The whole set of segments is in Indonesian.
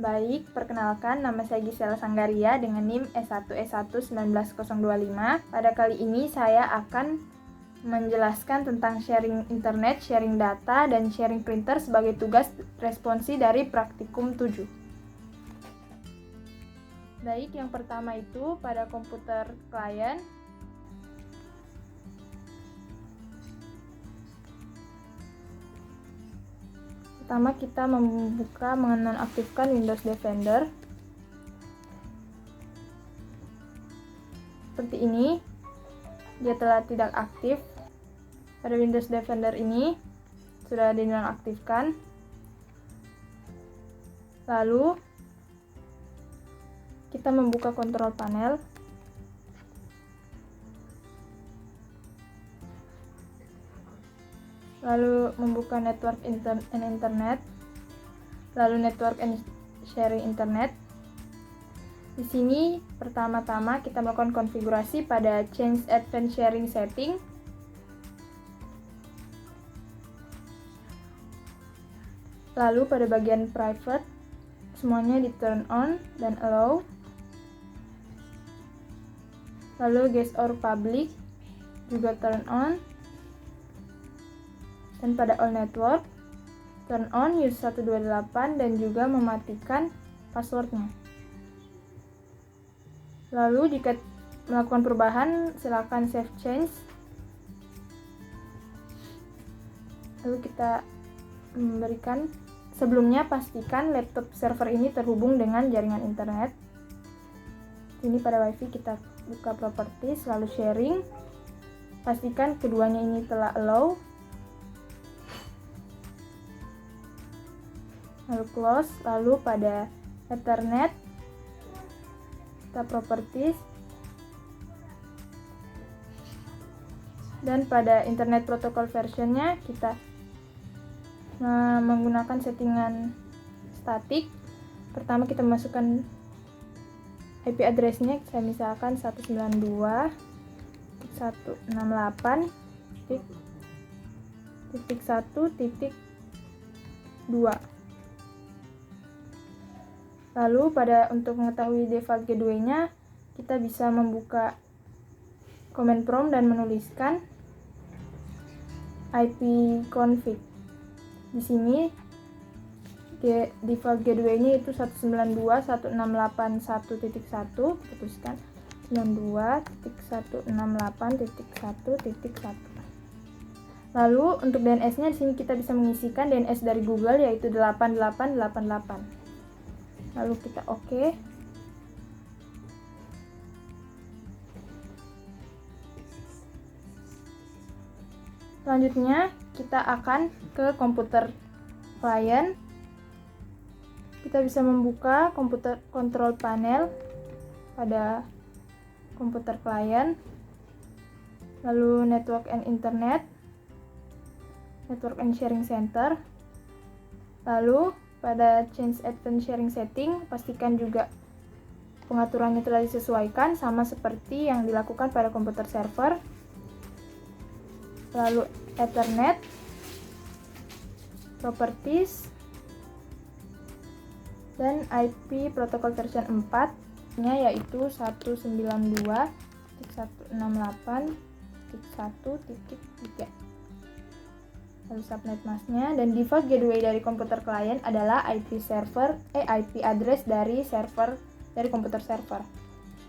Baik, perkenalkan nama saya Gisela Sanggaria dengan NIM S1E1 19025. Pada kali ini saya akan menjelaskan tentang sharing internet, sharing data, dan sharing printer sebagai tugas responsi dari praktikum 7. Baik, yang pertama itu pada komputer klien. Pertama kita membuka menonaktifkan Windows Defender. Seperti ini, dia telah tidak aktif. Pada Windows Defender ini sudah dinonaktifkan. Lalu kita membuka kontrol panel. Lalu membuka network and internet, lalu network and sharing internet. Di sini pertama-tama kita melakukan konfigurasi pada change advanced sharing setting. Lalu pada bagian private semuanya di turn on dan allow. Lalu guest or public juga turn on. Dan pada all network, turn on use 128 dan juga mematikan passwordnya. Lalu jika melakukan perubahan, silakan save change. Lalu kita memberikan, sebelumnya pastikan laptop server ini terhubung dengan jaringan internet. Ini pada wifi kita buka properties, lalu sharing. Pastikan keduanya ini telah allow. Lalu close, lalu pada Ethernet kita properties, dan pada internet protocol versionnya kita menggunakan settingan statik. Pertama kita masukkan IP address-nya, saya misalkan 192.168.1.2. Lalu untuk mengetahui default gateway-nya, kita bisa membuka command prompt dan menuliskan ipconfig. Di sini default gateway-nya itu 192.168.1.1, kita tuliskan 92.168.1.1. Lalu untuk DNS-nya di sini kita bisa mengisikan DNS dari Google yaitu 8888. Lalu kita OK. Selanjutnya kita akan ke komputer klien. Kita bisa membuka komputer control panel pada komputer klien. Lalu network and internet, network and sharing center. Lalu pada change advanced sharing setting, pastikan juga pengaturannya telah disesuaikan sama seperti yang dilakukan pada komputer server. Lalu Ethernet, properties, dan IP protokol version 4-nya yaitu 192.168.1.3. Lalu subnet masknya, dan default gateway dari komputer klien adalah IP address dari server dari komputer server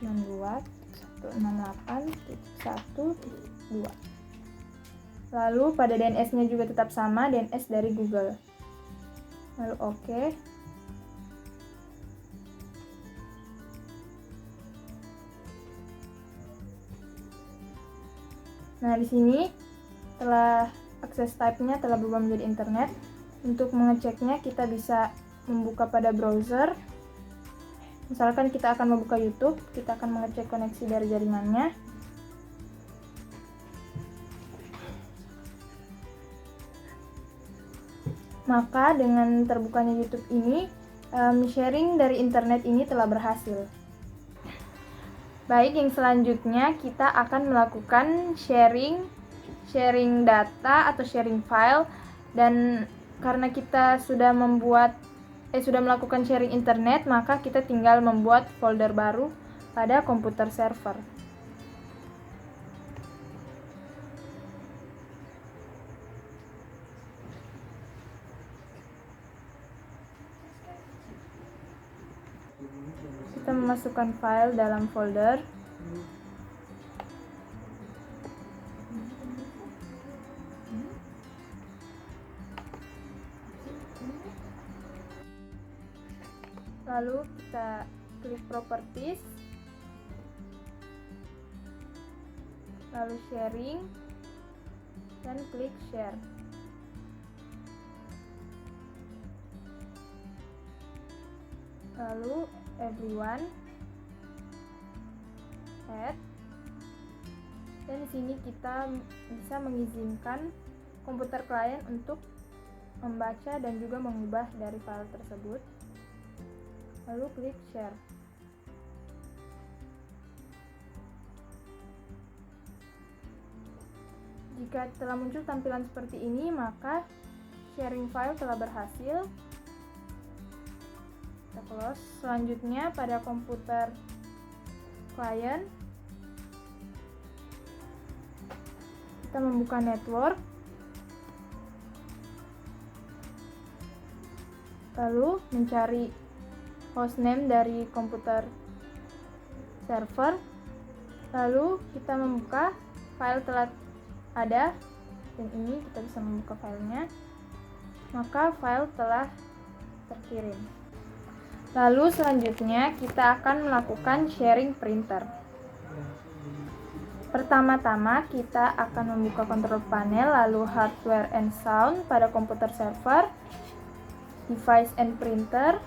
92.168.1.2. Lalu pada DNS-nya juga tetap sama, DNS dari Google. Lalu OK. Nah, di sini telah akses type-nya telah berubah menjadi internet. Untuk mengeceknya kita bisa membuka pada browser. Misalkan kita akan membuka YouTube, kita akan mengecek koneksi dari jaringannya. Maka dengan terbukanya YouTube ini, sharing dari internet ini telah berhasil. Baik, yang selanjutnya kita akan melakukan sharing data atau sharing file, dan karena kita sudah membuat sudah melakukan sharing internet, maka kita tinggal membuat folder baru pada komputer server. Kita memasukkan file dalam folder. Lalu kita klik properties, lalu sharing, dan klik share. Lalu everyone, add, dan di sini kita bisa mengizinkan komputer klien untuk membaca dan juga mengubah dari file tersebut. Lalu klik share. Jika telah muncul tampilan seperti ini, maka sharing file telah berhasil. Kita close. Selanjutnya pada komputer klien, kita membuka network, lalu mencari hostname dari komputer server, lalu kita membuka file telah ada, dan ini kita bisa membuka filenya, maka file telah terkirim. Lalu selanjutnya kita akan melakukan sharing printer. Pertama-tama kita akan membuka control panel, lalu hardware and sound pada komputer server, device and printer.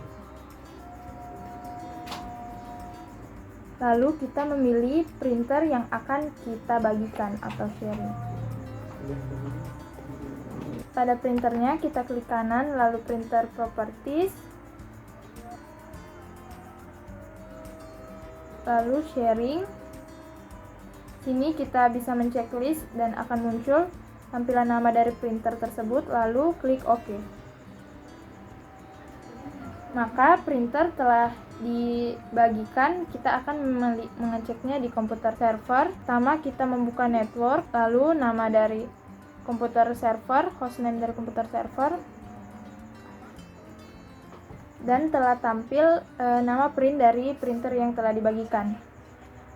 Lalu kita memilih printer yang akan kita bagikan atau sharing. Pada printernya kita klik kanan, lalu printer properties, lalu sharing. Sini kita bisa menceklis dan akan muncul tampilan nama dari printer tersebut, lalu klik OK. Maka printer telah dibagikan, kita akan mengeceknya di komputer server. Pertama kita membuka network, lalu nama dari komputer server, hostname dari komputer server, dan telah tampil nama print dari printer yang telah dibagikan.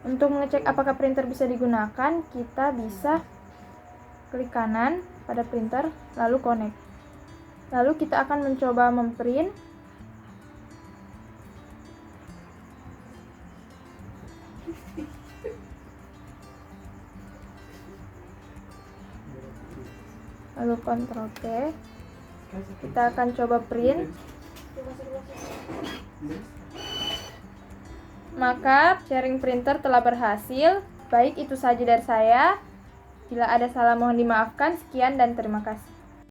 Untuk mengecek apakah printer bisa digunakan, kita bisa klik kanan pada printer, lalu connect. Lalu kita akan mencoba memprint. Lalu Ctrl T. Kita akan coba print. Maka sharing printer telah berhasil. Baik, itu saja dari saya. Bila ada salah mohon dimaafkan. Sekian dan terima kasih.